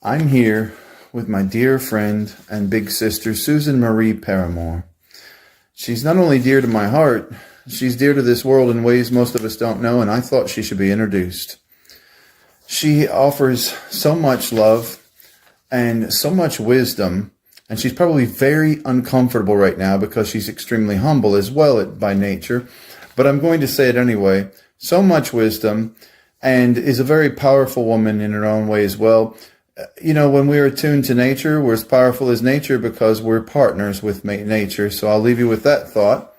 I'm here with my dear friend and big sister, Susan Marie Paramor. She's not only dear to my heart, she's dear to this world in ways most of us don't know, and I thought she should be introduced. She offers so much love and so much wisdom, and she's probably very uncomfortable right now because she's extremely humble as well by nature, but I'm going to say it anyway. So much wisdom, and is a very powerful woman in her own way as well. You know, when we're attuned to nature, we're as powerful as nature because we're partners with nature. So I'll leave you with that thought.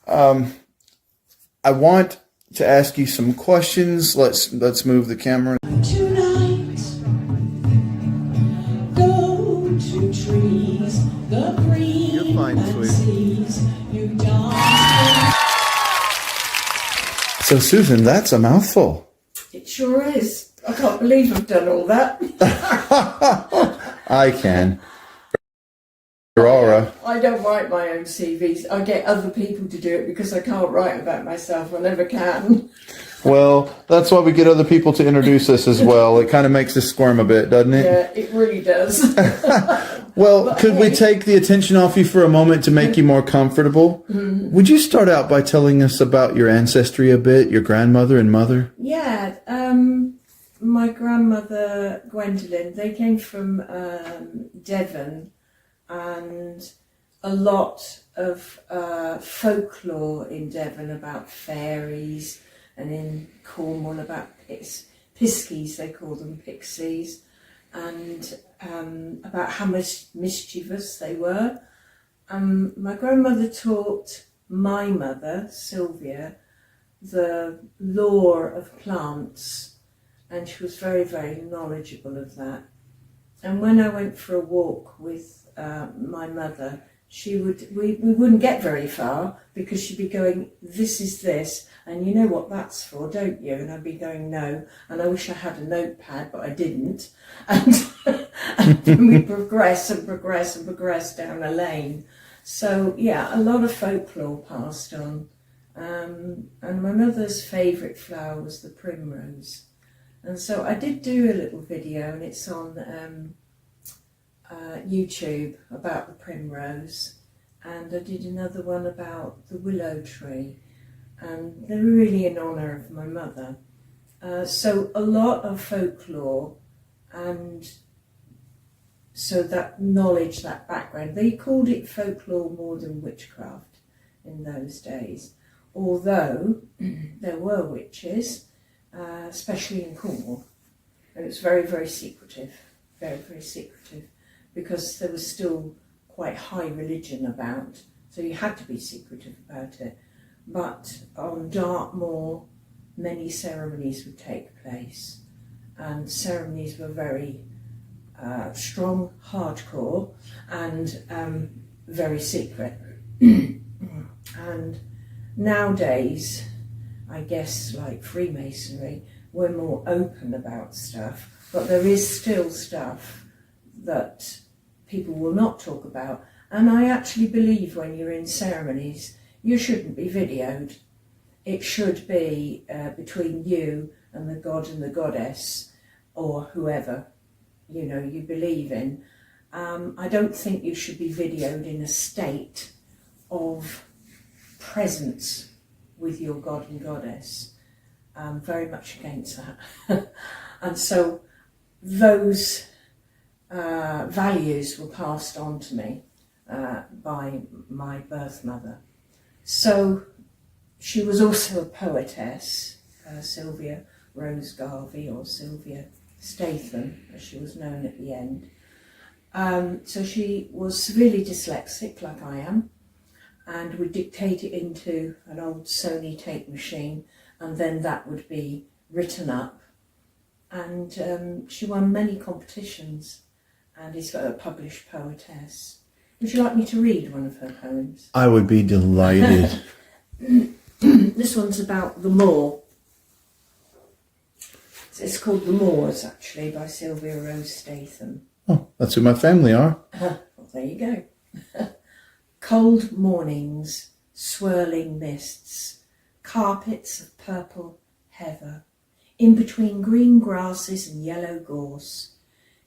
I want to ask you some questions. Let's move the camera. Tonight, go to trees, the green. You're fine, sweet. Seas, you dance. So Susan, that's a mouthful. It sure is. I can't believe I've done all that. I can. Aurora. I don't write my own CVs. I get other people to do it because I can't write about myself. I never can. Well, that's why we get other people to introduce us as well. It kind of makes us squirm a bit, doesn't it? Yeah, it really does. Well, could we take the attention off you for a moment to make you more comfortable? Would you start out by telling us about your ancestry a bit, your grandmother and mother? Yeah, my grandmother, Gwendolyn, they came from Devon, and a lot of folklore in Devon about fairies, and in Cornwall about piskies, they call them, pixies, and about how mischievous they were. My grandmother taught my mother, Sylvia, the lore of plants, and she was very, very knowledgeable of that. And when I went for a walk with my mother, we wouldn't get very far because she'd be going, "This is this, and you know what that's for, don't you?" And I'd be going, "No," and I wish I had a notepad, but I didn't. And we'd progress and progress and progress down a lane. So yeah, a lot of folklore passed on. And my mother's favourite flower was the primrose. And so I did do a little video, and it's on YouTube about the primrose, and I did another one about the willow tree, and they're really in honour of my mother. So a lot of folklore, and so that knowledge, that background, they called it folklore more than witchcraft in those days, although there were witches, especially in Cornwall, and it's very, very secretive, very, very secretive, because there was still quite high religion about, so you had to be secretive about it. But on Dartmoor, many ceremonies would take place, and ceremonies were very strong, hardcore, and very secret. And nowadays, I guess, like Freemasonry, we're more open about stuff, but there is still stuff that people will not talk about. And I actually believe when you're in ceremonies, you shouldn't be videoed. It should be between you and the god and the goddess, or whoever, you know, you believe in. I don't think you should be videoed in a state of presence with your god and goddess. Very much against that. And so those values were passed on to me by my birth mother. So she was also a poetess, Sylvia Rose Garvey, or Sylvia Statham, as she was known at the end. So she was severely dyslexic, like I am, and would dictate it into an old Sony tape machine, and then that would be written up. And she won many competitions, and is a published poetess. Would you like me to read one of her poems? I would be delighted. This one's about the moor. It's called The Moors, actually, by Sylvia Rose Statham. Oh, that's who my family are. Well, there you go. Cold mornings, swirling mists, carpets of purple heather, in between green grasses and yellow gorse,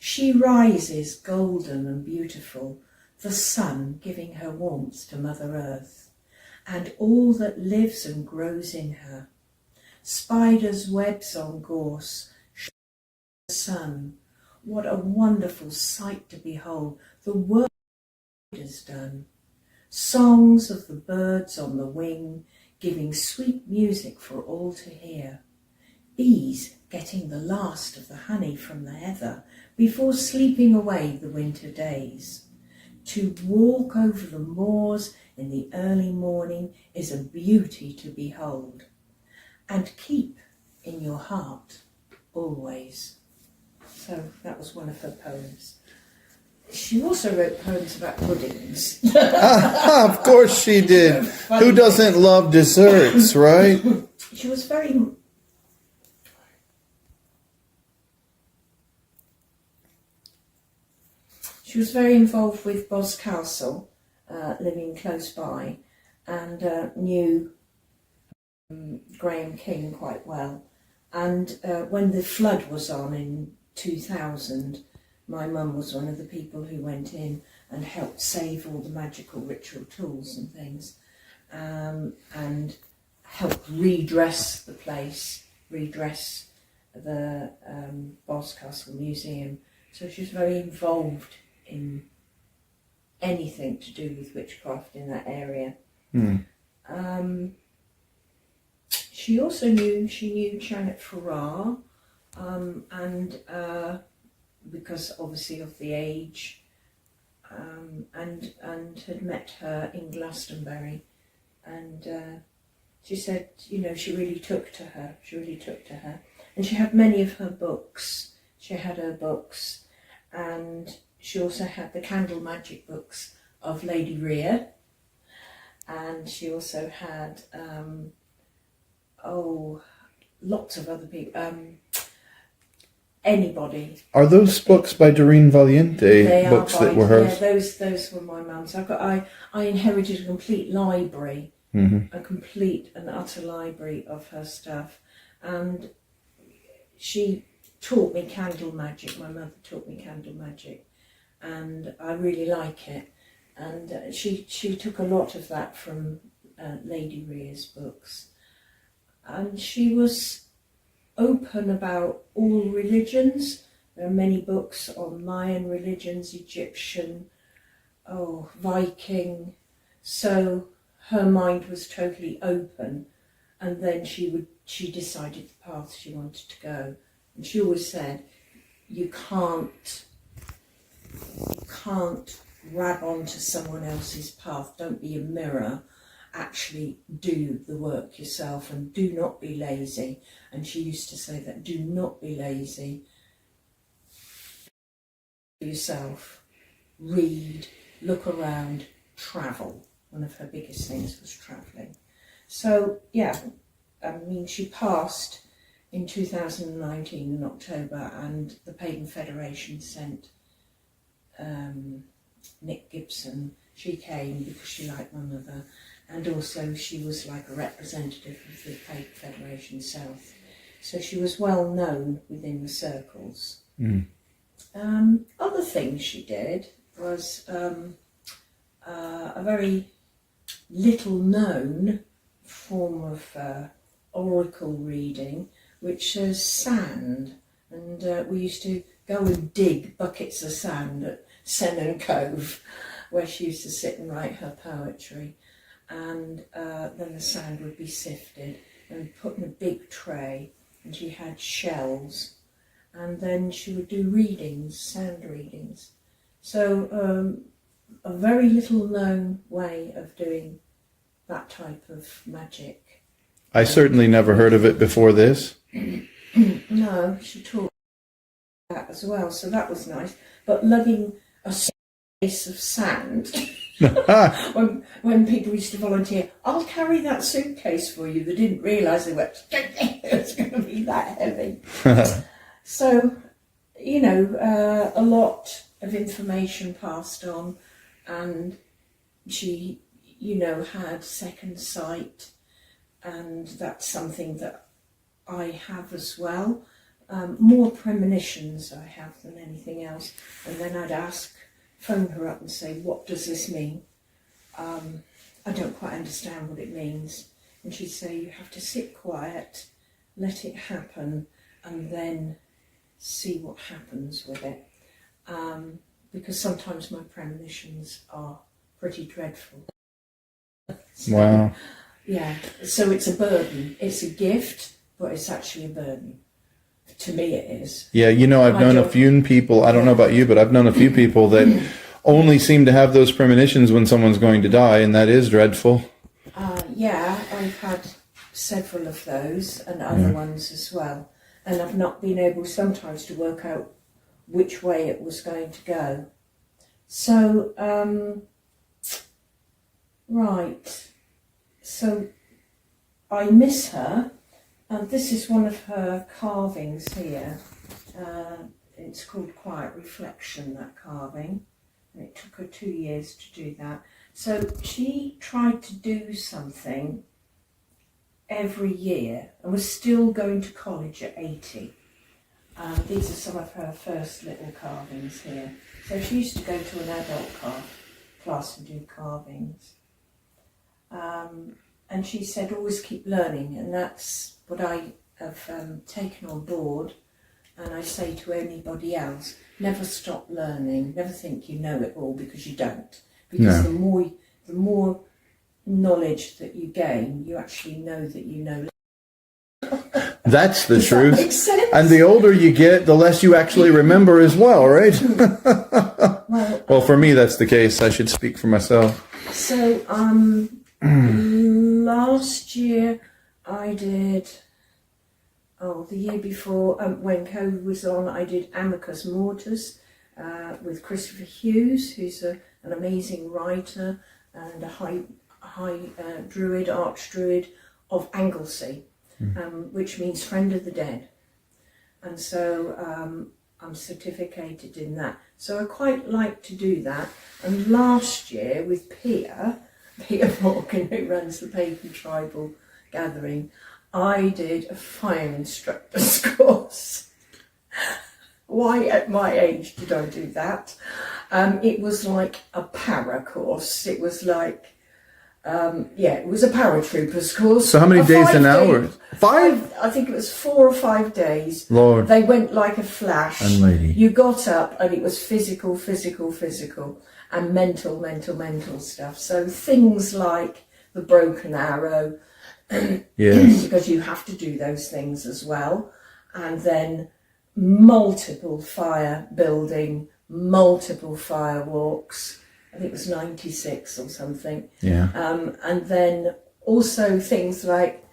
She rises golden and beautiful, the sun giving her warmth to Mother Earth, and all that lives and grows in her. Spiders' webs on gorse, the sun. What a wonderful sight to behold, the work it has done. Songs of the birds on the wing, giving sweet music for all to hear. Bees getting the last of the honey from the heather before sleeping away the winter days. To walk over the moors in the early morning is a beauty to behold. And keep in your heart always. So that was one of her poems. She also wrote poems about puddings. Of course she did. Who doesn't love desserts, right? She was very... She was very involved with Boscastle, living close by, and knew Graham King quite well. And when the flood was on in 2000, my mum was one of the people who went in and helped save all the magical ritual tools and things, and helped redress the place, redress the Boscastle Museum. So she was very involved in anything to do with witchcraft in that area. She also knew Janet Farrar, and because obviously of the age, and had met her in Glastonbury, and she said, you know, she really took to her, and she had many of her books. She had her books, and she also had the candle magic books of Lady Rhea, and she also had lots of other people. Anybody. Are those books by Doreen Valiente? They books are that were hers? Yeah, those were my mum's. I inherited a complete library, a complete and utter library of her stuff, and she taught me candle magic. My mother taught me candle magic, and I really like it. And she took a lot of that from Lady Rhea's books, and she was open about all religions. There are many books on Mayan religions, Egyptian, Viking. So her mind was totally open, and then she decided the path she wanted to go. And she always said, you can't grab onto someone else's path. Don't be a mirror. Actually do the work yourself, and do not be lazy. And she used to say that, do not be lazy. Yourself, read, look around, travel. One of her biggest things was travelling. So yeah, I mean, she passed in 2019 in October, and the Pagan Federation sent Nick Gibson. She came because she liked my mother, and also she was like a representative of the Pagan Federation South. So she was well known within the circles. Other things she did was a very little known form of oracle reading, which is sand. And we used to go and dig buckets of sand at Sennon Cove, where she used to sit and write her poetry. And then the sand would be sifted and put in a big tray, and she had shells, and then she would do readings, sand readings. So a very little known way of doing that type of magic. I certainly never heard of it before this. No, she taught that as well, so that was nice. But lugging a suitcase of sand, when people used to volunteer, I'll carry that suitcase for you. They didn't realise it was going to be that heavy. So, you know, a lot of information passed on, and she, you know, had second sight, and that's something that I have as well. more premonitions I have than anything else. And then I'd phone her up and say, what does this mean? I don't quite understand what it means. And she'd say, you have to sit quiet, let it happen, and then see what happens with it. Because sometimes my premonitions are pretty dreadful. So, wow. Yeah, so it's a burden. It's a gift, but it's actually a burden. To me it is. Yeah, you know, I've known a few people, I don't know about you, but I've known a few people that only seem to have those premonitions when someone's going to die, and that is dreadful. Yeah, I've had several of those and other ones as well. And I've not been able sometimes to work out which way it was going to go. So, right. So, I miss her. And this is one of her carvings here. It's called Quiet Reflection, that carving. And it took her 2 years to do that. So she tried to do something every year and was still going to college at 80. These are some of her first little carvings here. So she used to go to an adult class and do carvings. And she said, always keep learning, and that's what I have taken on board. And I say to anybody else, never stop learning, never think you know it all, because you don't. Because the more knowledge that you gain, you actually know that you know. That's the Does truth. that make sense? And the older you get, the less you actually remember as well, right? Well, for me, that's the case. I should speak for myself. So, last year I did, the year before, when COVID was on, I did Amicus Mortis with Christopher Hughes, who's an amazing writer and a high druid, archdruid of Anglesey, which means friend of the dead. And so I'm certificated in that. So I quite like to do that. And last year with Peter Morgan, who runs the Pagan Tribal Gathering, I did a fire instructor's course. Why at my age did I do that? It was like a para course. It was like, it was a paratrooper's course. So how many days and hours? 5? I think it was 4 or 5 days. Lord. They went like a flash. And lady. You got up and it was physical, and mental stuff. So things like the broken arrow, Yes. because you have to do those things as well. And then multiple fire building, multiple firewalks. I think it was 96 or something. Yeah. And then also things like,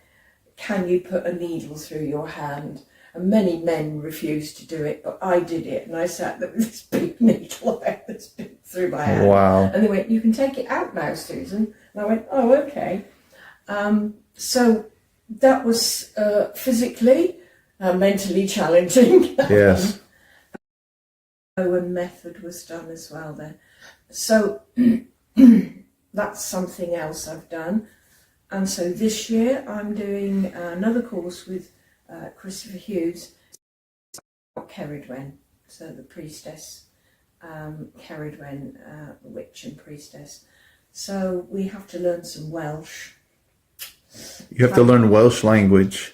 can you put a needle through your hand? And many men refused to do it, but I did it. And I sat there with this big needle I had this big through my hand. Wow. And they went, you can take it out now, Susan. And I went, oh, okay. So that was physically, mentally challenging. Yes. And method was done as well there. So that's something else I've done. And so this year I'm doing another course with Christopher Hughes, Ceridwen, so the priestess, Ceridwen, the witch and priestess. So we have to learn some Welsh. You have to learn Welsh language.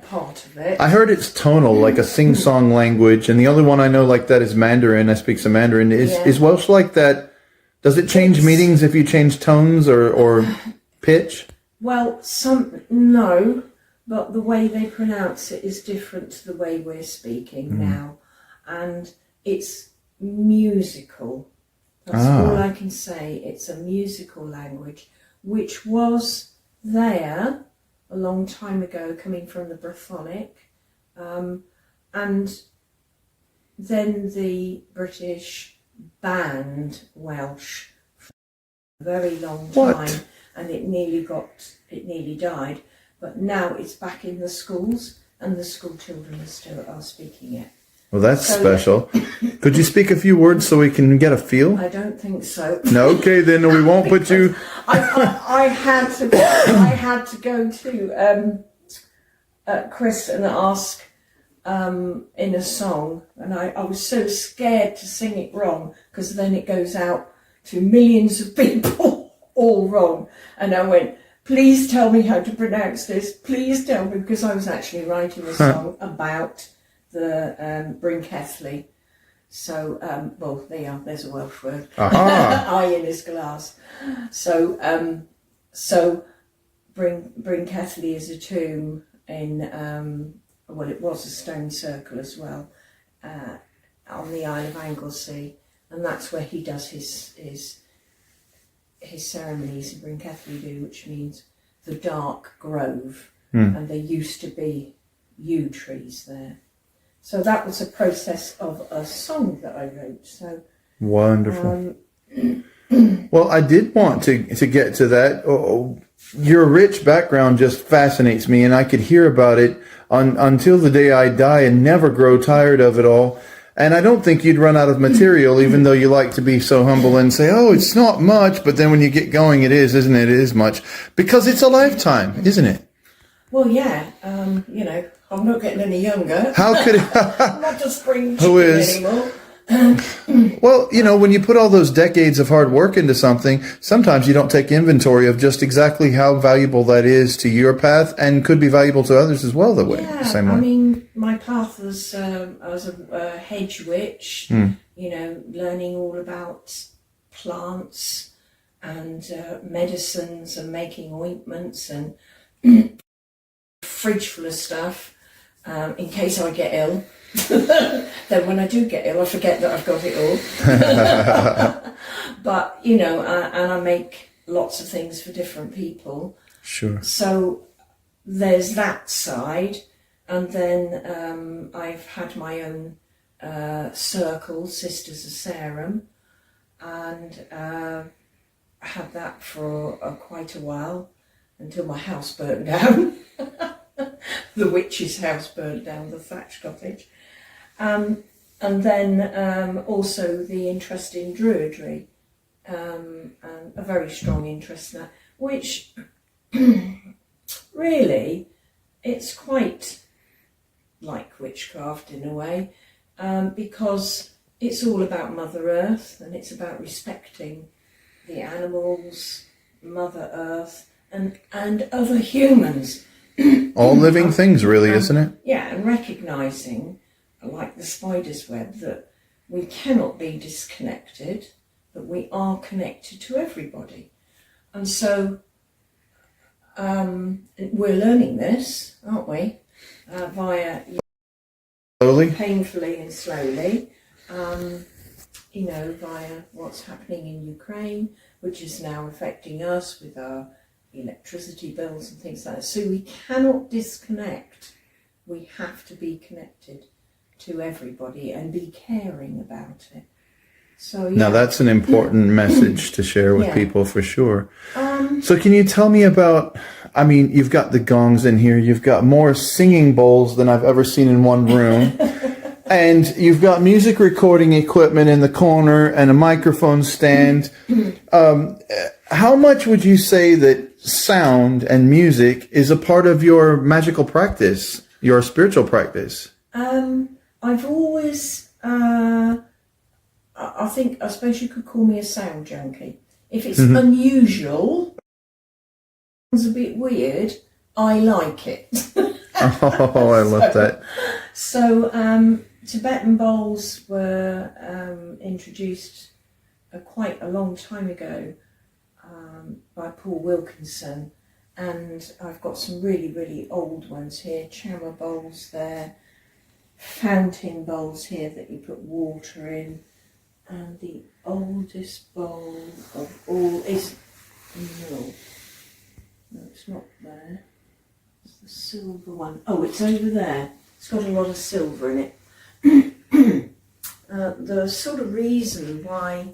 Part of it. I heard it's tonal, like a sing-song language, and the other one I know like that is Mandarin. I speak some Mandarin. Is Welsh like that? Does it change meanings if you change tones or pitch? Well, no, but the way they pronounce it is different to the way we're speaking now. And it's musical. That's all I can say. It's a musical language, which was there a long time ago, coming from the Brythonic. And then the British banned Welsh for a very long time. And it nearly died, but now it's back in the schools, and the school children are speaking it. Well, that's special. Could you speak a few words so we can get a feel? I don't think so. No, okay, then we won't put you. I had to go to Chris and ask in a song, and I was so scared to sing it wrong, because then it goes out to millions of people all wrong. And I went, please tell me how to pronounce this, please tell me, because I was actually writing a song about the Brinkethly. So, well, there's a Welsh word. Eye in his glass. So, Brinkethly is a tomb in, well, it was a stone circle as well, on the Isle of Anglesey, and that's where he does his ceremonies in Brinkethly do, which means the dark grove, and there used to be yew trees there. So that was a process of a song that I wrote. So wonderful. Well, I did want to get to that. Your rich background just fascinates me, and I could hear about it until the day I die and never grow tired of it all. And I don't think you'd run out of material, even though you like to be so humble and say, oh, it's not much. But then when you get going, it is, isn't it? It is much, because it's a lifetime, isn't it? Well, yeah. I'm not getting any younger. How could I'm not a spring chicken anymore. Well, when you put all those decades of hard work into something, sometimes you don't take inventory of just exactly how valuable that is to your path, and could be valuable to others as well. Same way. I mean, my path was I was a hedge witch. Learning all about plants and medicines and making ointments and fridge full of stuff in case I get ill. Then when I do get ill, I forget that I've got it all. But, and I make lots of things for different people. Sure. So there's that side. And then I've had my own circle, Sisters of Sarum, and had that for quite a while, until my house burnt down. The witch's house burnt down, the thatched cottage. And then also the interest in Druidry, and a very strong interest in that, which really, it's quite like witchcraft in a way, because it's all about Mother Earth, and it's about respecting the animals, Mother Earth, and other humans. All living things, really, isn't it? Yeah, and recognising, like the spider's web, that we cannot be disconnected, that we are connected to everybody. And so we're learning this, aren't we? Via slowly, painfully and slowly, via what's happening in Ukraine, which is now affecting us with our electricity bills and things like that. So we cannot disconnect. We have to be connected to everybody and be caring about it. So yeah. Now that's an important message to share with people for sure. So can you tell me about, you've got the gongs in here, you've got more singing bowls than I've ever seen in one room, and you've got music recording equipment in the corner and a microphone stand. How much would you say that sound and music is a part of your magical practice, your spiritual practice? I've always, I suppose you could call me a sound junkie. If it's unusual, it's a bit weird, I like it. Oh, I love that. So, Tibetan bowls were introduced quite a long time ago by Paul Wilkinson, and I've got some really, really old ones here, chamber bowls there, fountain bowls here that you put water in, and the oldest bowl of all is no, it's not there, it's the silver one. Oh, it's over there, it's got a lot of silver in it. The sort of reason why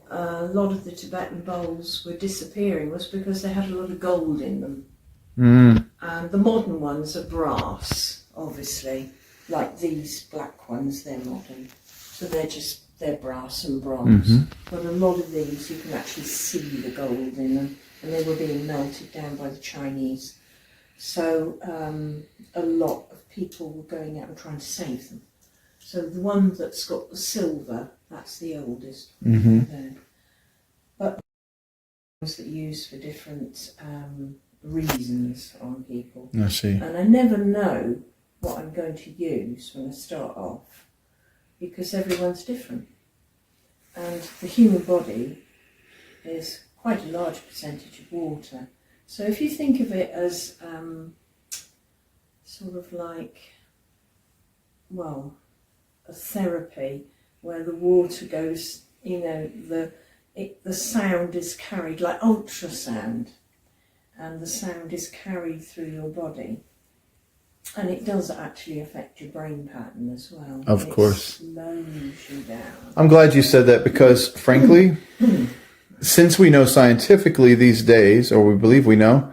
a lot of the Tibetan bowls were disappearing was because they had a lot of gold in them. And the modern ones are brass, obviously, like these black ones, they're modern. So they're brass and bronze. But a lot of these, you can actually see the gold in them, and they were being melted down by the Chinese. So a lot of people were going out and trying to save them. So the one that's got the silver, that's the oldest. There. But ones that are used for different reasons on people. I see. And I never know what I'm going to use when I start off, because everyone's different. And the human body is quite a large percentage of water. So if you think of it as sort of like, well, a therapy where the water goes, you know, the sound is carried like ultrasound, and the sound is carried through your body. And it does actually affect your brain pattern as well. Of course. It slows you down. I'm glad you said that, because frankly, since we know scientifically these days, or we believe we know,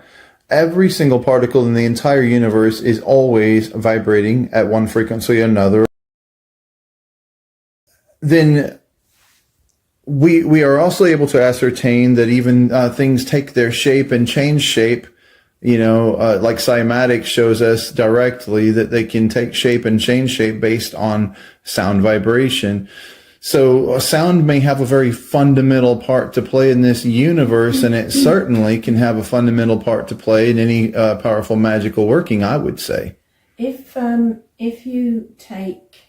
every single particle in the entire universe is always vibrating at one frequency or another, then we are also able to ascertain that even things take their shape and change shape. You know, like cymatics shows us directly that they can take shape and change shape based on sound vibration. So sound may have a very fundamental part to play in this universe, and it certainly can have a fundamental part to play in any powerful magical working, I would say. If you take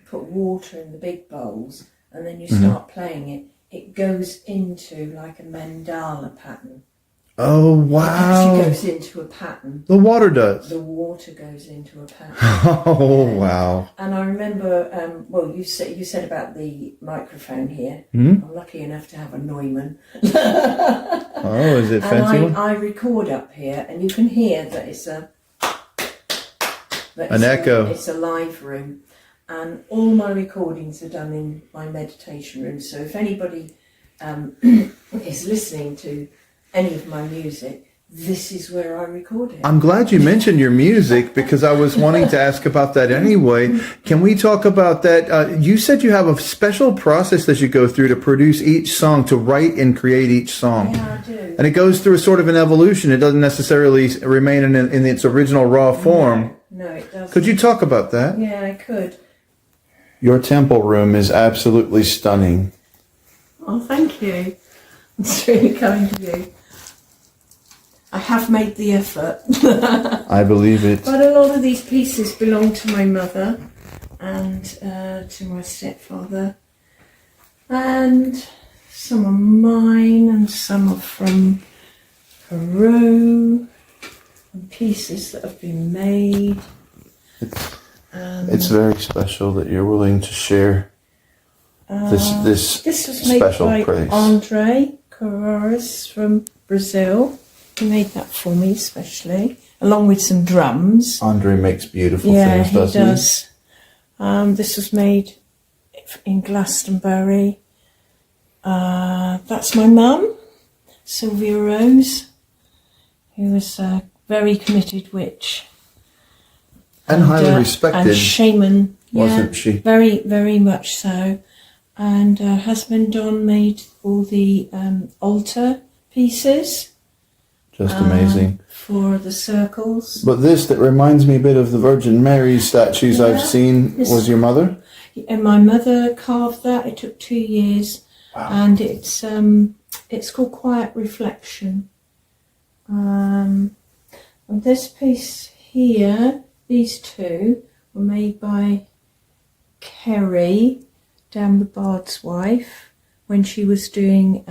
put water in the big bowls and then you start playing it, it goes into like a mandala pattern. Oh, wow. It actually goes into a pattern. The water does. The water goes into a pattern. Oh, wow. And I remember, well, you said about the microphone here. Mm-hmm. I'm lucky enough to have a Neumann. Oh, is it fancy one? I record up here, and you can hear that it's an echo. It's a live room. And all my recordings are done in my meditation room. So if anybody is listening to any of my music, this is where I record it. I'm glad you mentioned your music, because I was wanting to ask about that anyway. Can we talk about that? You said you have a special process that you go through to produce each song, to write and create each song. Yeah, I do. And it goes through a sort of an evolution. It doesn't necessarily remain in its original raw form. No, it doesn't. Could you talk about that? Yeah, I could. Your temple room is absolutely stunning. Oh, thank you. It's really kind of you. I have made the effort. I believe it. But a lot of these pieces belong to my mother and to my stepfather. And some are mine and some are from Peru. And pieces that have been made. It's very special that you're willing to share this was made special by place. Andre Carreras from Brazil. He made that for me especially, along with some drums. Andre makes beautiful things, doesn't he? Yeah, he does. This was made in Glastonbury. That's my mum, Sylvia Rose, who was a very committed witch. And highly respected. And shaman. Wasn't she? Very, very much so. And her husband Don made all the altar pieces. Just amazing. For the circles. But this, that reminds me a bit of the Virgin Mary statues I've seen, was your mother? And my mother carved that. It took 2 years. Wow. And it's called Quiet Reflection. And this piece here, these two, were made by Kerry, Dan the Bard's wife, when she was doing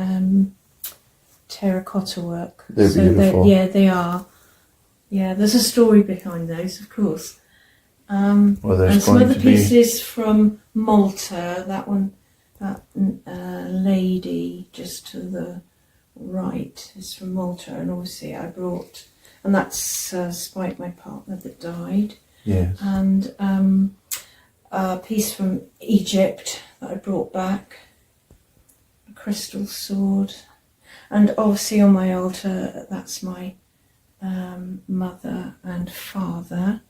terracotta work. They're beautiful. They are. Yeah, there's a story behind those, of course. Well, there's and some going other to be pieces from Malta. That one, that lady just to the right is from Malta, and obviously I brought, and that's Spike, my partner that died. Yes. And a piece from Egypt that I brought back, a crystal sword. And obviously on my altar, that's my mother and father.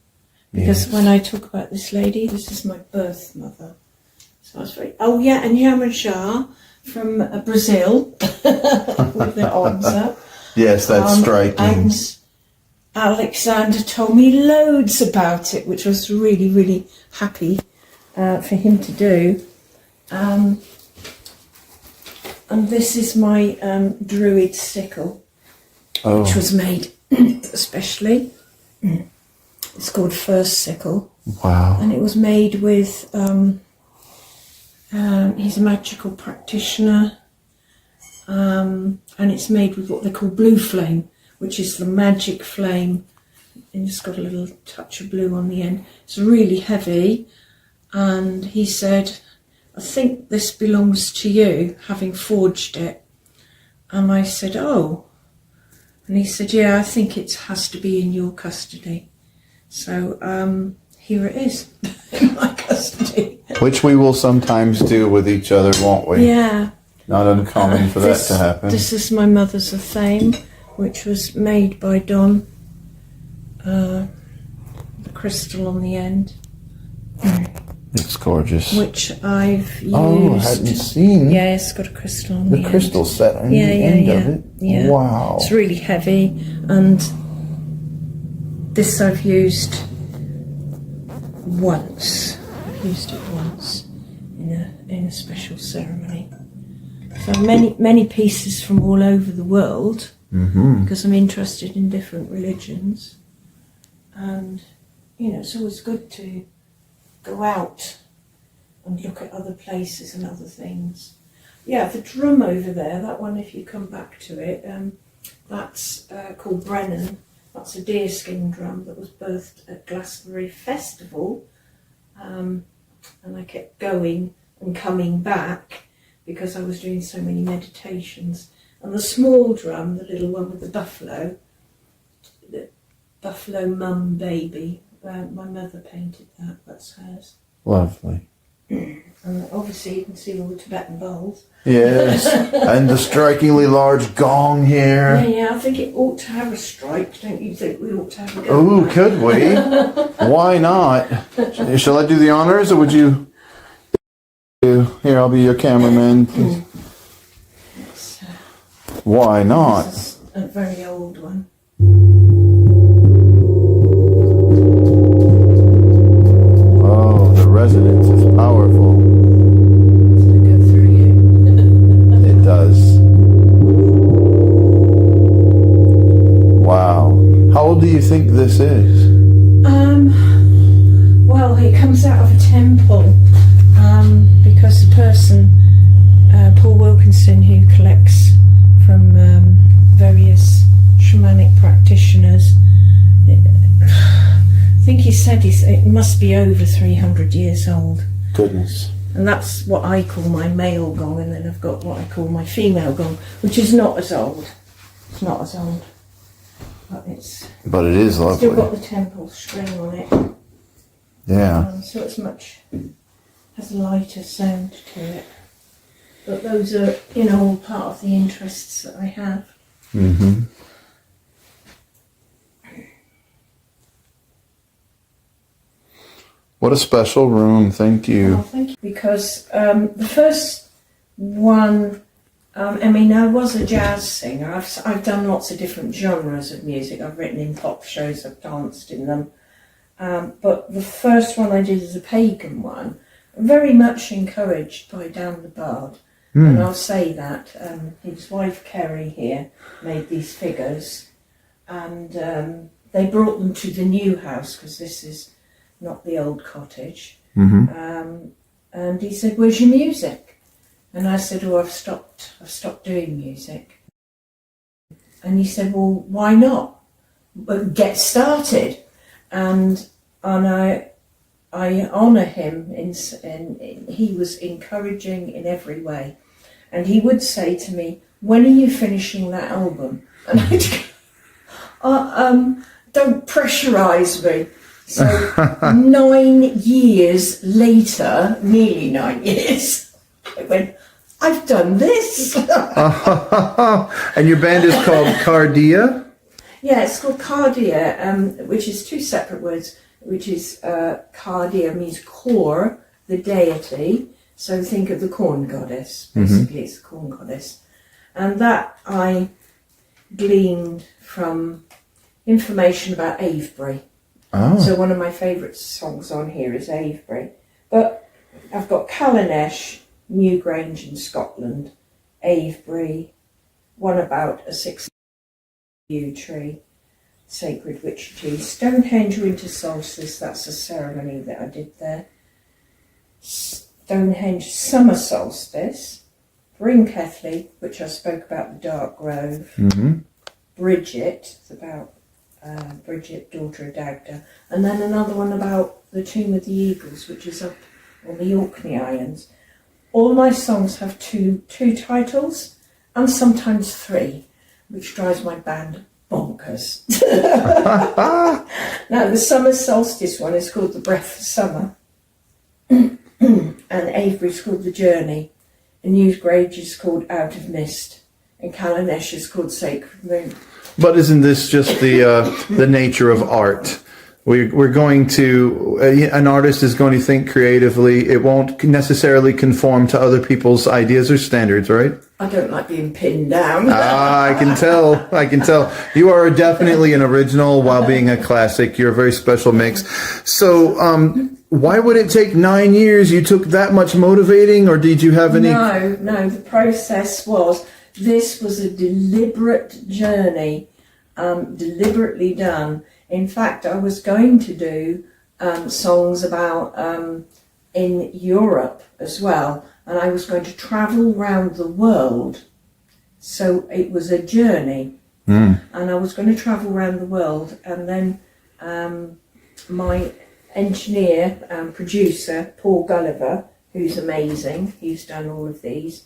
Because when I talk about this lady, this is my birth mother. So I was very... Oh yeah, and Iemanjá from Brazil, with the arms up. Yes, that's striking. Alexander told me loads about it, which I was really, really happy for him to do. And this is my druid sickle, which was made especially. It's called First Sickle. Wow. And it was made with, he's a magical practitioner, and it's made with what they call blue flame, which is the magic flame, and it's got a little touch of blue on the end. It's really heavy, and he said, I think this belongs to you, having forged it. And I said, oh. And he said, yeah, I think it has to be in your custody. So here it is, in my custody. Which we will sometimes do with each other, won't we? Yeah. Not uncommon for that to happen. This is my mother's Athame, which was made by Don. The crystal on the end. It's gorgeous. Which I've used. Oh, I hadn't seen. Yeah, it's got a crystal on the end. The crystal set on the end of it. Yeah. Wow. It's really heavy, and this I've used once. I've used it once in a special ceremony. So many pieces from all over the world, because I'm interested in different religions, and it's always good to go out and look at other places and other things. Yeah, the drum over there, that one, if you come back to it, that's called Brennan. That's a deerskin drum that was birthed at Glastonbury Festival, and I kept going and coming back because I was doing so many meditations. And the small drum, the little one with the buffalo mum baby, my mother painted that, that's hers. Lovely. And obviously you can see all the Tibetan bowls. Yes, and the strikingly large gong here. Yeah, I think it ought to have a strike, don't you think we ought to have a go? Oh, could we? Why not? Shall I do the honors, or would you? Here, I'll be your cameraman. Please. Why not? This is a very old one. Oh, the resonance is powerful. Does it go through you? It does. Wow. How old do you think this is? Well, it comes out of a temple, because the person, Paul Wilkinson, who collects from various shamanic practitioners, I think he said it must be over 300 years old. Goodness. And that's what I call my male gong, and then I've got what I call my female gong, which is not as old. It's not as old, but it is lovely. Still got the temple string on it. Yeah. So it's has a lighter sound to it. But those are, all part of the interests that I have. Mm-hmm. What a special room, thank you. Oh, thank you. Because the first one, I was a jazz singer. I've done lots of different genres of music. I've written in pop shows, I've danced in them. But the first one I did as a pagan one, very much encouraged by Dan the Bard. And I'll say that his wife Kerry here made these figures, and they brought them to the new house because this is not the old cottage. And he said, "Where's your music?" And I said, "Oh, I've stopped doing music." And he said, "Well, why not? But get started." And I honour him in he was encouraging in every way. And he would say to me, "When are you finishing that album?" And I'd go, "Don't pressurise me." So 9 years later, nearly 9 years, I went, "I've done this." And your band is called Cardia? Yeah, it's called Cardia, which is two separate words, which is Cardia means core, the deity. So think of the corn goddess, basically it's the corn goddess. And that I gleaned from information about Avebury. Oh. So one of my favourite songs on here is Avebury. But I've got Callanash, Newgrange in Scotland, Avebury, one about a 6 yew tree, sacred witch tree, Stonehenge winter solstice, that's a ceremony that I did there, Stonehenge summer solstice, Brinketley, which I spoke about, the Dark Grove, Bridget, it's about Bridget, daughter of Dagda, and then another one about the Tomb of the Eagles, which is up on the Orkney Islands. All my songs have two titles, and sometimes 3, which drives my band bonkers. Now, the summer solstice one is called The Breath of Summer, and Avebury is called The Journey, and Newgrange is called Out of Mist, and Callanash is called Sacred Moon. But isn't this just the nature of art? We're going to, an artist is going to think creatively. It won't necessarily conform to other people's ideas or standards, right? I don't like being pinned down. I can tell. You are definitely an original while being a classic. You're a very special mix. So, why would it take 9 years? You took that much motivating, or did you have any? No, the process this was a deliberate journey, deliberately done. In fact, I was going to do songs about in Europe as well, and I was going to travel around the world. So it was a journey, and I was going to travel around the world. And then my engineer and producer, Paul Gulliver, who's amazing, he's done all of these,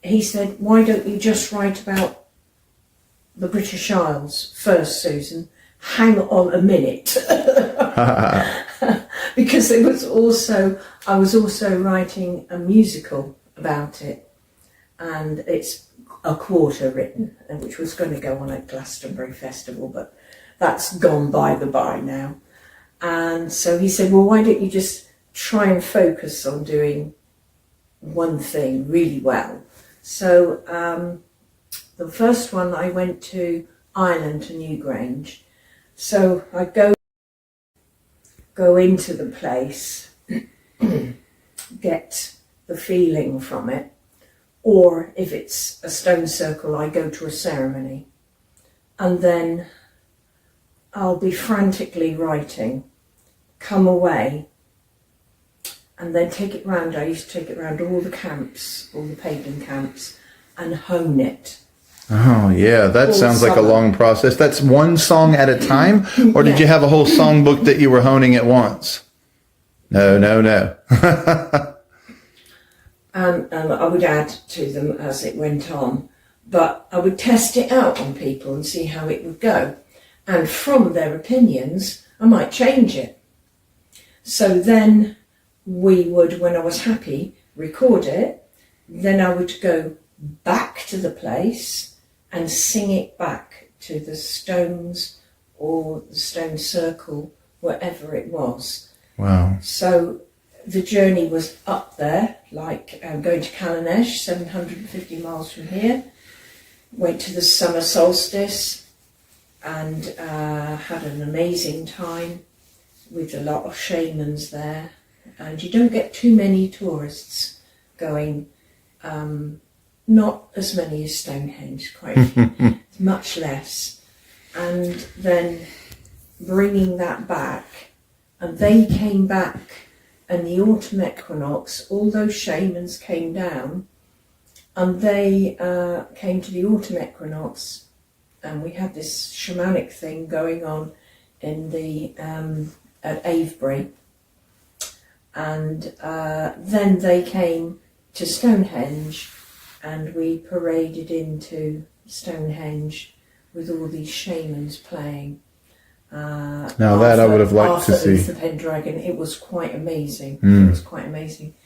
he said, why don't you just write about the British Isles first, Susan? Hang on a minute. Because I was also writing a musical about it, and it's a quarter written, which was going to go on at Glastonbury Festival, but that's gone by the by now. And so he said, well, why don't you just try and focus on doing one thing really well? So the first one, I went to Ireland, to Newgrange. So I go into the place, get the feeling from it, or if it's a stone circle, I go to a ceremony, and then I'll be frantically writing, come away, and then take it round. I used to take it round all the camps, all the pagan camps, and hone it. Oh, yeah, that All sounds like a summer. long process. That's one song at a time? Or did you have a whole songbook that you were honing at once? No. And I would add to them as it went on. But I would test it out on people and see how it would go. And from their opinions, I might change it. So then we would, when I was happy, record it. Then I would go back to the place and sing it back to the stones or the stone circle, wherever it was. Wow. So the journey was up there, like going to Callanash, 750 miles from here. Went to the summer solstice and had an amazing time with a lot of shamans there. And you don't get too many tourists going. Not as many as Stonehenge, quite much less. And then bringing that back, and they came back, and the autumn equinox, all those shamans came down, and they came to the autumn equinox, and we had this shamanic thing going on in the at Avebury, and then they came to Stonehenge. And we paraded into Stonehenge with all these shamans playing. Now that I would have liked to see. The Pendragon. It was quite amazing. It was quite amazing.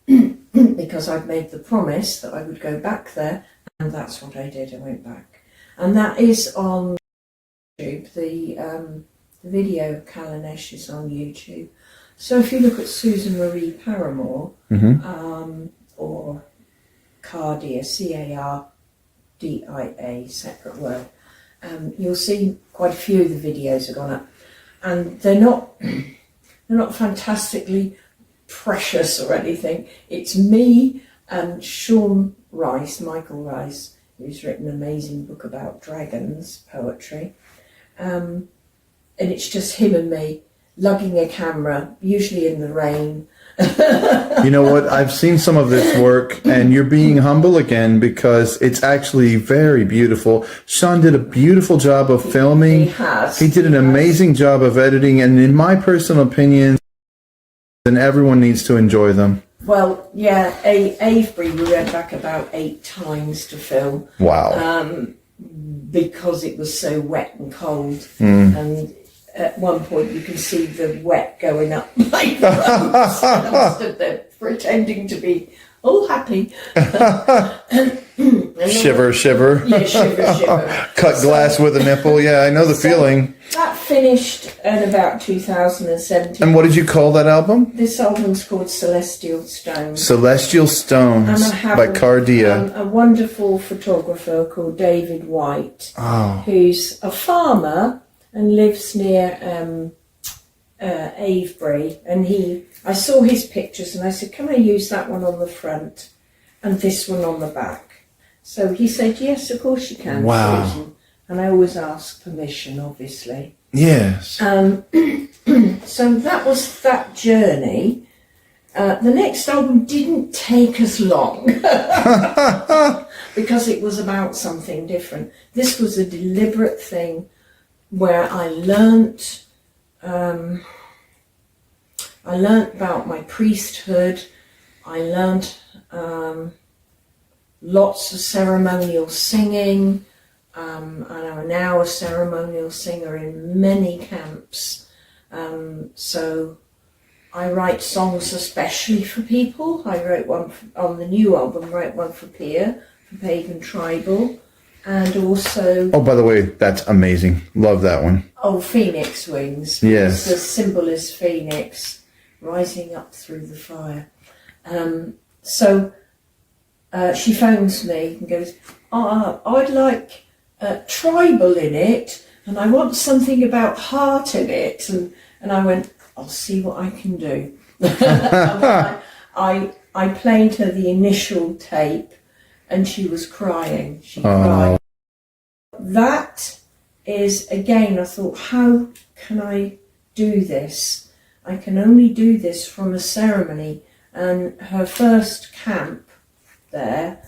Because I'd made the promise that I would go back there, and that's what I did. I went back. And that is on YouTube. The video of Callanash is on YouTube. So if you look at Susan Marie Paramor, or Cardia, Cardia, separate word, You'll see quite a few of the videos have gone up, and they're not fantastically precious or anything. It's me and Sean Rice, Michael Rice, who's written an amazing book about dragons poetry, and it's just him and me lugging a camera, usually in the rain. You know what? I've seen some of this work, and you're being humble again, because it's actually very beautiful. Sean did a beautiful job of filming. He has. He did an amazing job of editing, and in my personal opinion, and everyone needs to enjoy them. Well, yeah, Avebury we went back about 8 times to film. Wow. Because it was so wet and cold, and at one point you can see the wet going up my nose. I stood there pretending to be all happy. Shiver, shiver. Yeah, shiver, shiver. Cut glass with a nipple. Yeah, I know the feeling. That finished in about 2017. And what did you call that album? This album's called Celestial Stones. Celestial Stones And I have by Cardia. a wonderful photographer called David White, Oh. who's a farmer and lives near Avebury. And I saw his pictures and I said, can I use that one on the front and this one on the back? So he said, yes, of course you can, Wow. Susan. And I always ask permission, obviously. Yes. So that was that journey. The next album didn't take as long because it was about something different. This was a deliberate thing where I learnt about my priesthood. I learnt lots of ceremonial singing. And I'm now a ceremonial singer in many camps. So I write songs especially for people. I wrote one on the new album, wrote one for Pia, for Pagan Tribal, and also... Oh, by the way, that's amazing. Love that one. Oh, phoenix wings. Yes. The symbol is phoenix, rising up through the fire. So she phones me and goes, I'd like tribal in it, and I want something about heart in it. And I went, I'll see what I can do. I played her the initial tape, and she was crying. She cried. That is, again, I thought, how can I do this? I can only do this from a ceremony. And her first camp there,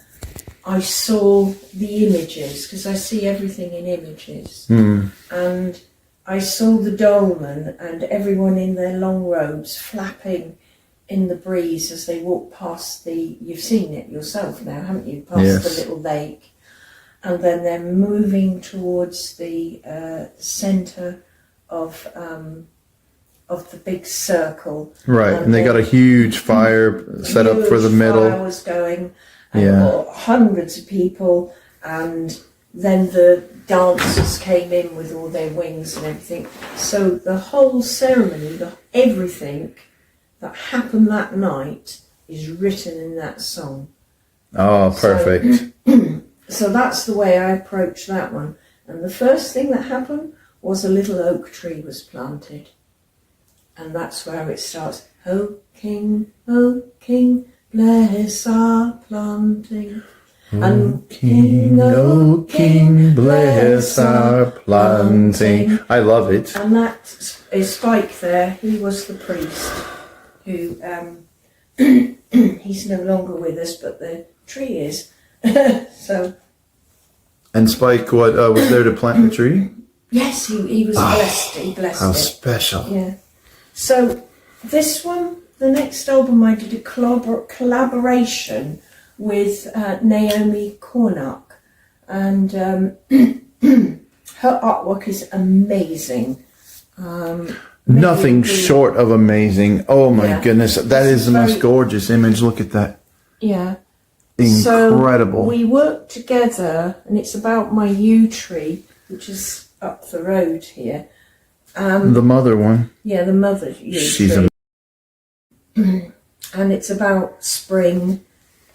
I saw the images, because I see everything in images. And I saw the dolmen and everyone in their long robes flapping in the breeze as they walk past you've seen it yourself now, haven't you? Past the little lake. And then they're moving towards the centre of the big circle. Right, and they got a huge fire set up for the middle. Fire was going, and hundreds of people, and then the dancers came in with all their wings and everything. So the whole ceremony, everything that happened that night is written in that song. Oh, perfect. So that's the way I approached that one. And the first thing that happened was a little oak tree was planted. And that's where it starts. O King, bless our planting. O King, bless our planting. I love it. And that is Spike there. He was the priest who, he's no longer with us, but the tree is. So. And Spike, what was there to plant the tree? Yes, he was blessed. He blessed how it. special. Yeah. So this one, the next album, I did a collaboration with Naomi Cornock, and her artwork is amazing. Nothing short of amazing. Oh my goodness, that is the most gorgeous image. Look at that. Yeah. Incredible. So we worked together, and it's about my yew tree, which is up the road here. The mother one. Yeah, the mother yew tree. And it's about spring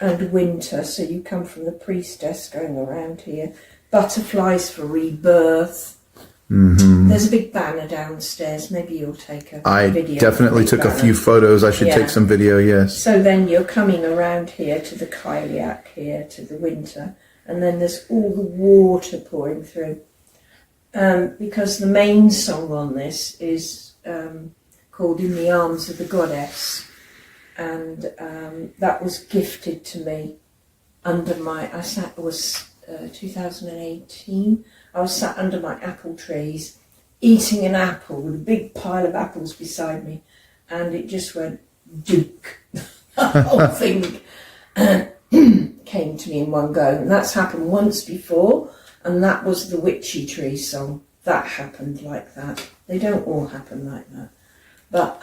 and winter, so you come from the priestess going around here butterflies for rebirth. Mm-hmm. There's a big banner downstairs. Maybe you'll take a video. I definitely took banner. a few photos. I should take some video, yes. So then you're coming around here to the Kyliak here, to the winter, and then there's all the water pouring through. Because the main song on this is called In the Arms of the Goddess, and that was gifted to me under my, it was 2018, I was sat under my apple trees eating an apple with a big pile of apples beside me, and it just went duke. The whole thing came to me in one go, and that's happened once before, and that was the Witchy Tree song. That happened like that. They don't all happen like that. But,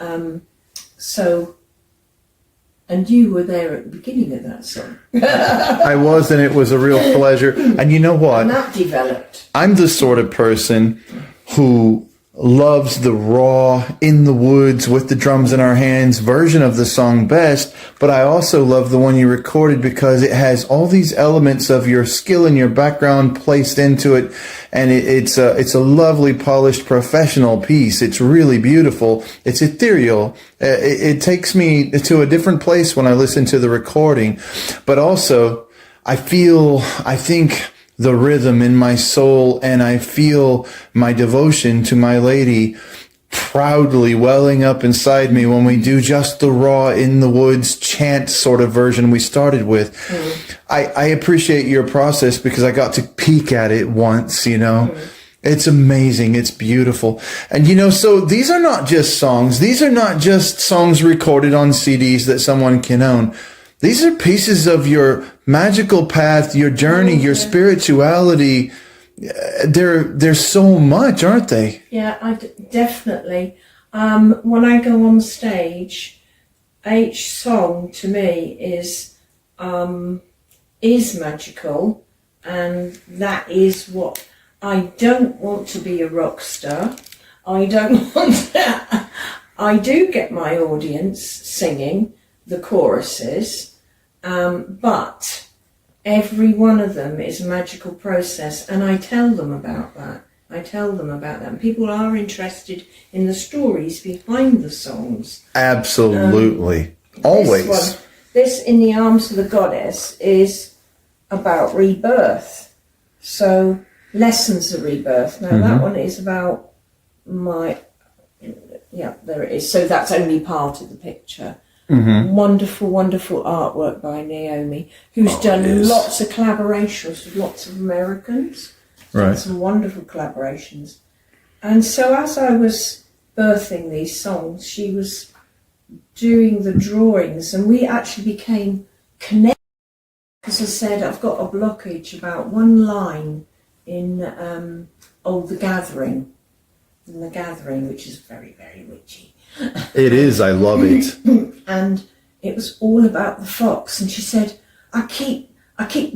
and you were there at the beginning of that song. I was, and it was a real pleasure. And you know what? And that developed. I'm the sort of person who loves the raw, in the woods, with the drums in our hands version of the song best, but I also love the one you recorded because it has all these elements of your skill and your background placed into it, and it's a lovely, polished, professional piece. It's really beautiful. It's ethereal. It takes me to a different place when I listen to the recording, but also I think the rhythm in my soul, and I feel my devotion to my lady proudly welling up inside me when we do just the raw, in the woods chant sort of version we started with. I appreciate your process because I got to peek at it once, you know. It's amazing. It's beautiful. And, you know, so these are not just songs. These are not just songs recorded on CDs that someone can own. These are pieces of your magical path, your journey, your spirituality. There's so much, aren't they? Yeah, definitely. When I go on stage, each song to me is magical, and that is what I don't want to be a rock star. I don't want to, I do get my audience singing the choruses. But every one of them is a magical process, and I tell them about that. And people are interested in the stories behind the songs. Absolutely. Always. This In the Arms of the Goddess is about rebirth. So, lessons of rebirth. Now that one is about there it is. So that's only part of the picture. Wonderful, wonderful artwork by Naomi, who's done lots of collaborations with lots of Americans. Right. Some wonderful collaborations. And so as I was birthing these songs, she was doing the drawings, and we actually became connected. As I said, I've got a blockage about one line in The Gathering. In The Gathering, which is very, very witchy. It is. I love it. And it was all about the fox. And she said, I keep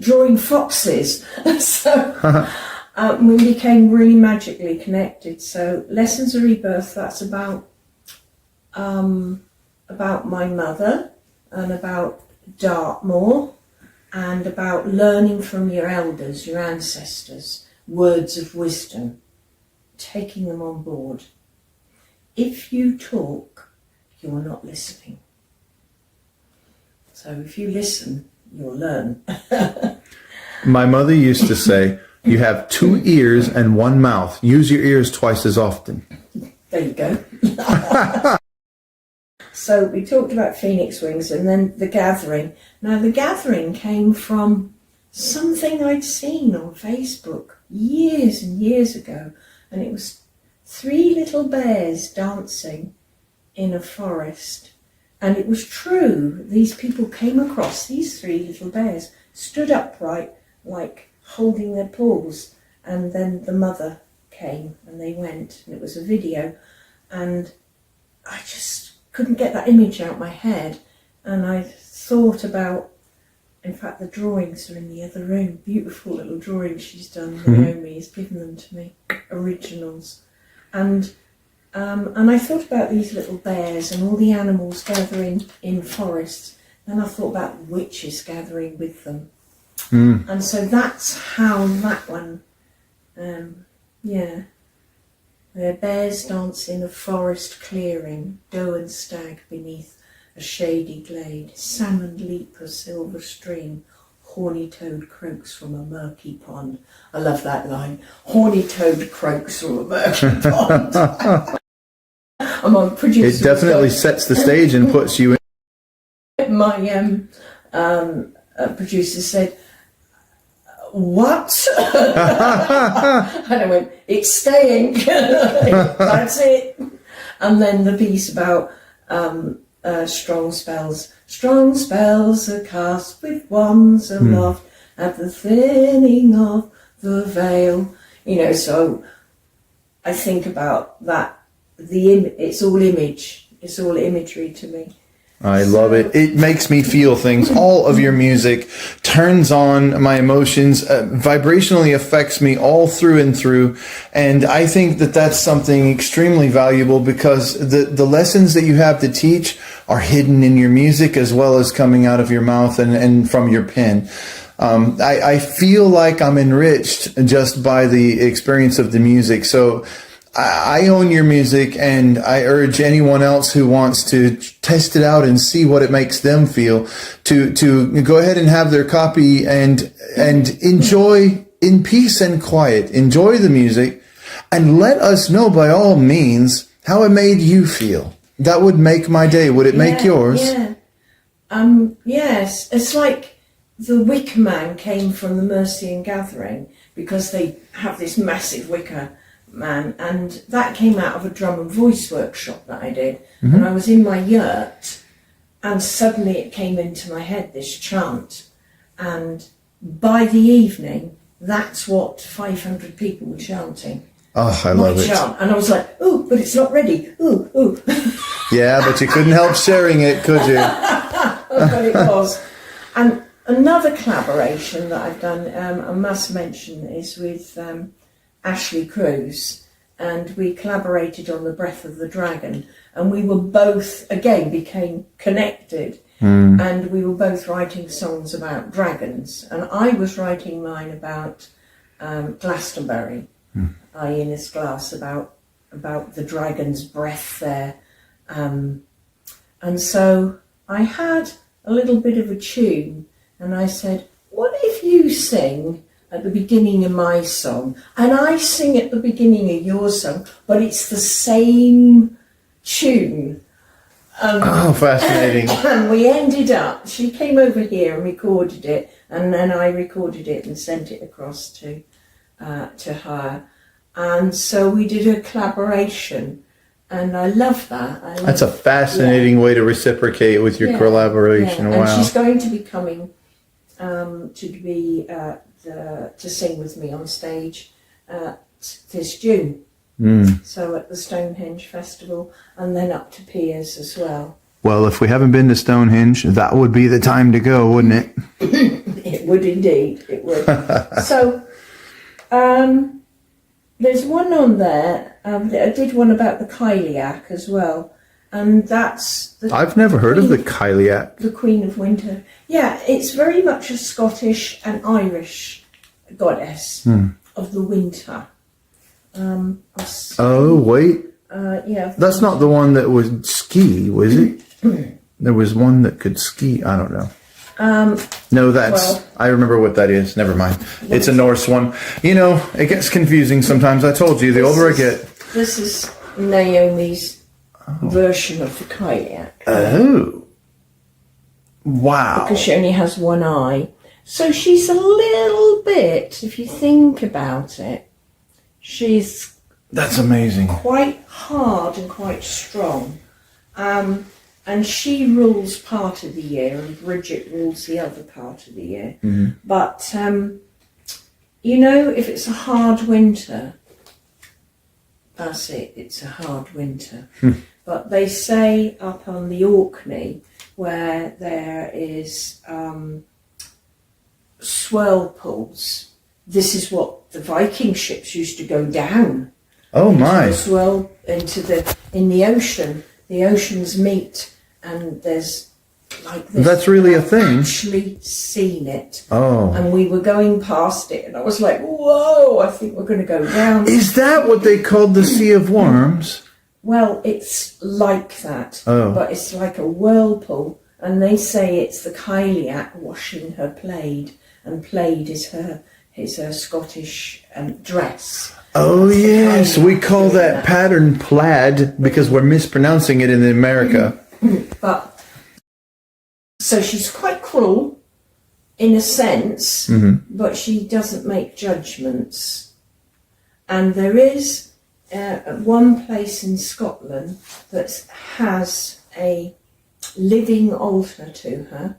drawing foxes. So we became really magically connected. So Lessons of Rebirth, that's about my mother, and about Dartmoor, and about learning from your elders, your ancestors, words of wisdom, taking them on board. If you talk, you're not listening. So if you listen, you'll learn. My mother used to say, you have 2 ears and 1 mouth. Use your ears twice as often. There you go. So we talked about Phoenix Wings, and then The Gathering. Now The Gathering came from something I'd seen on Facebook years and years ago, and it was 3 little bears dancing in a forest. And it was true. These people came across these 3 little bears, stood upright, like holding their paws. And then the mother came and they went. And it was a video. And I just couldn't get that image out of my head. And I thought about, in fact, the drawings are in the other room. Beautiful little drawings she's done. Naomi has given them to me, originals. And I thought about these little bears and all the animals gathering in forests. Then I thought about witches gathering with them. And so that's how that one, Where bears dance in a forest clearing, doe and stag beneath a shady glade, salmon leap a silver stream, horny toad croaks from a murky pond. I love that line. Horny toad croaks from a murky pond. I'm on producer. It definitely sets the stage and puts you in. My producer said, "What?" And I went, "It's staying." That's it. And then the piece about strong spells. Strong spells are cast with wands aloft at the thinning of the veil. You know, so I think about that. It's all image. It's all imagery to me. I love it. It makes me feel things. All of your music turns on my emotions, vibrationally affects me all through and through. And I think that that's something extremely valuable, because the lessons that you have to teach are hidden in your music as well as coming out of your mouth and from your pen. I feel like I'm enriched just by the experience of the music. So I own your music, and I urge anyone else who wants to test it out and see what it makes them feel to go ahead and have their copy and enjoy in peace and quiet. Enjoy the music and let us know by all means how it made you feel. That would make my day. Would it make yours? Yeah. Yes. It's like the Wicker Man came from the Mercian Gathering, because they have this massive wicker man, and that came out of a drum and voice workshop that I did. And I was in my yurt, and suddenly it came into my head, this chant, and by the evening that's what 500 people were chanting. Oh, I love it. And I was like, "Ooh, but it's not ready. Ooh, ooh." Yeah, but you couldn't help sharing it, could you? But it was. And another collaboration that I've done, I must mention, is with Ashley Cruz, and we collaborated on The Breath of the Dragon, and we were both, again, became connected, and we were both writing songs about dragons, and I was writing mine about Glastonbury, Innis Glass, about the dragon's breath there, and so I had a little bit of a tune, and I said, "What if you sing at the beginning of my song, and I sing at the beginning of your song, but it's the same tune?" Oh, fascinating. And we ended up, she came over here and recorded it, and then I recorded it and sent it across to her. And so we did a collaboration, and I love that. That's a fascinating way to reciprocate with your collaboration. Yeah. Wow. And she's going to be coming to sing with me on stage this June. So at the Stonehenge Festival, and then up to Piers as well. Well, if we haven't been to Stonehenge, that would be the time to go, wouldn't it? It would indeed, it would. So there's one on there, I did one about the Kyliak as well, and that's... I've never heard of the Kyliak. The Queen of Winter. Yeah, it's very much a Scottish and Irish goddess of the winter. Oh, wait. Yeah. That's not the one that would ski, was it? There was one that could ski. I don't know. No, I remember what that is. Never mind. It's a Norse one. You know, it gets confusing sometimes. I told you, the older I get. This is Naomi's version of the Kyliak. Oh. Wow. Because she only has one eye. So she's a little bit, if you think about it, that's amazing. Quite hard and quite strong. And she rules part of the year, and Bridget rules the other part of the year. But, you know, if it's a hard winter, that's it, it's a hard winter. But they say up on the Orkney, where there is swirl pools, this is what the Viking ships used to go down. Oh my! Swirl in the ocean. The oceans meet, and there's like this. That's really a I've thing. Actually seen it. Oh. And we were going past it, and I was like, "Whoa! I think we're going to go down." Is that what they called the Sea of Worms? Well, it's like that, Oh. but it's like a whirlpool, and they say it's the Kyliak washing her plaid, and plaid is her Scottish dress. Oh, That's the yes. Kyliak We call doing that pattern plaid because we're mispronouncing it in America. But so she's quite cruel in a sense, but she doesn't make judgments. And there is one place in Scotland that has a living altar to her,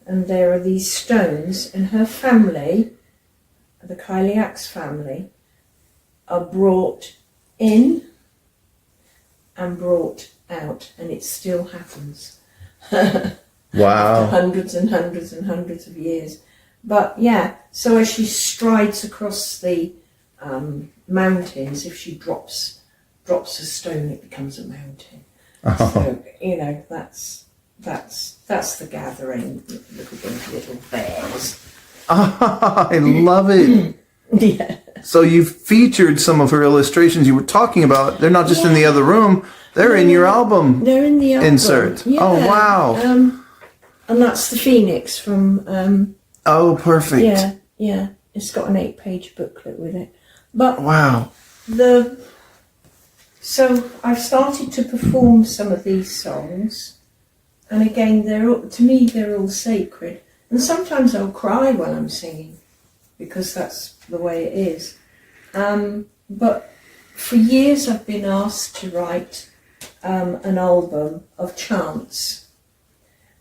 and there are these stones, and her family, the Kyliak's family, are brought in and brought out, and it still happens. Wow. After hundreds and hundreds and hundreds of years. But yeah, so as she strides across the mountains, if she drops a stone, it becomes a mountain. Oh. So, you know, that's the gathering, little bears. I love it. Yeah. So you've featured some of her illustrations you were talking about. They're not just in the other room. They're in your album They're in the album. insert. Yeah. Oh, wow. And that's the Phoenix from... Oh, perfect. Yeah. It's got an 8-page booklet with it. But Wow. So I've started to perform some of these songs, and again, to me they're all sacred. And sometimes I'll cry while I'm singing, because that's the way it is. But for years I've been asked to write an album of chants,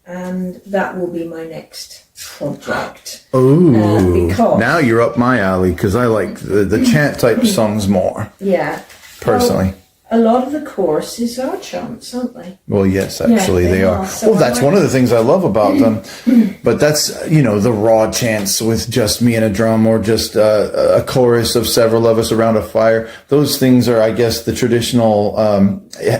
and that will be my next project. Ooh. Because Now you're up my alley because I like the chant type songs more, yeah, personally. Well, a lot of the choruses are chants, aren't they? Well, yes, actually they they are. are. So Well, I that's like- one of the things I love about them. But that's, the raw chants with just me and a drum, or just a chorus of several of us around a fire. Those things are, I guess, the traditional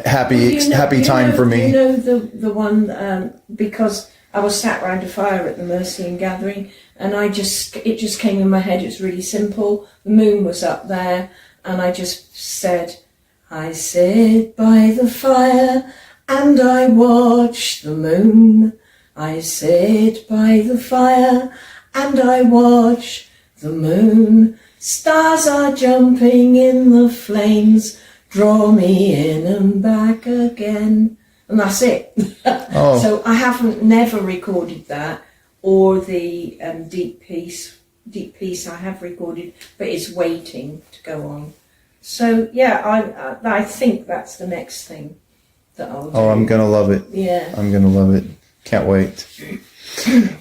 happy time for me. You know the one, because I was sat round a fire at the Mercian gathering, and it just came in my head. It's really simple. The moon was up there, and I just said, I sit by the fire and I watch the moon. I sit by the fire and I watch the moon. Stars are jumping in the flames, draw me in and back again. And that's it. Oh. So I haven't never recorded that, or the deep piece I have recorded, but it's waiting to go on. So yeah, I think that's the next thing that I'll do. Oh, I'm going to love it. Yeah. I'm going to love it. Can't wait.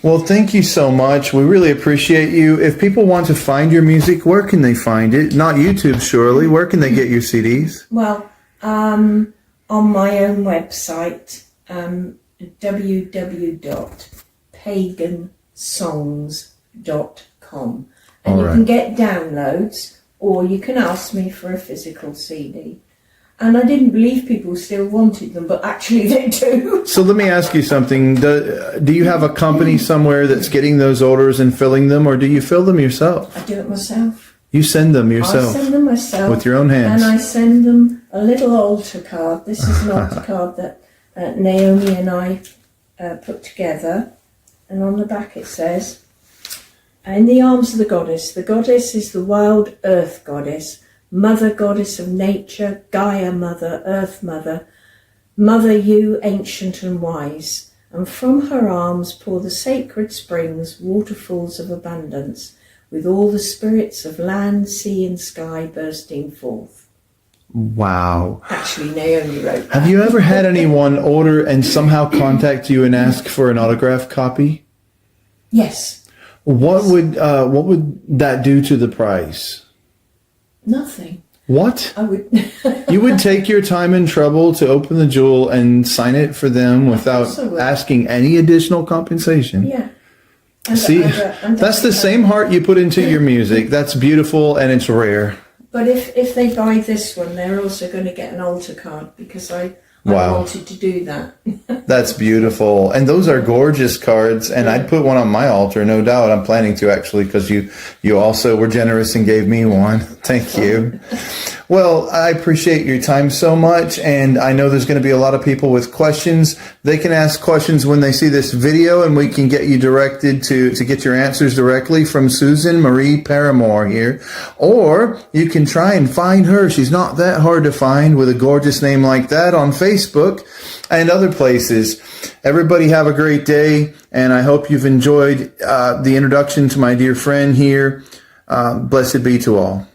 Well, thank you so much. We really appreciate you. If people want to find your music, where can they find it? Not YouTube, surely. Where can they get your CDs? Well, on my own website, www.pagansongs.com, and you can get downloads, or you can ask me for a physical CD. And I didn't believe people still wanted them, but actually they do. So let me ask you something. Do you have a company somewhere that's getting those orders and filling them, or do you fill them yourself? I do it myself. You send them yourself? I send them myself. With your own hands? And I send them a little altar card. This is an altar card that Naomi and I put together. And on the back it says, in the arms of the goddess is the wild earth goddess, mother goddess of nature, Gaia mother, earth mother, mother you ancient and wise, and from her arms pour the sacred springs, waterfalls of abundance, with all the spirits of land, sea and sky bursting forth. Wow. Actually, Naomi wrote that. Have you ever had anyone order and somehow contact you and ask for an autographed copy? Yes. What would that do to the price? Nothing. What? I would. You would take your time and trouble to open the jewel and sign it for them without course I would. asking any additional compensation? Yeah. And See, and that's the same heart you put into your music. That's beautiful and it's rare. But if they buy this one, they're also going to get an altar card, because I Wow. I wanted to do that. That's beautiful. And those are gorgeous cards. And I'd put one on my altar, no doubt. I'm planning to, actually, because you also were generous and gave me one. Thank you. Well, I appreciate your time so much. And I know there's going to be a lot of people with questions. They can ask questions when they see this video, and we can get you directed to get your answers directly from Susan Marie Paramor here. Or you can try and find her. She's not that hard to find, with a gorgeous name like that, on Facebook and other places. Everybody have a great day, and I hope you've enjoyed the introduction to my dear friend here. Blessed be to all.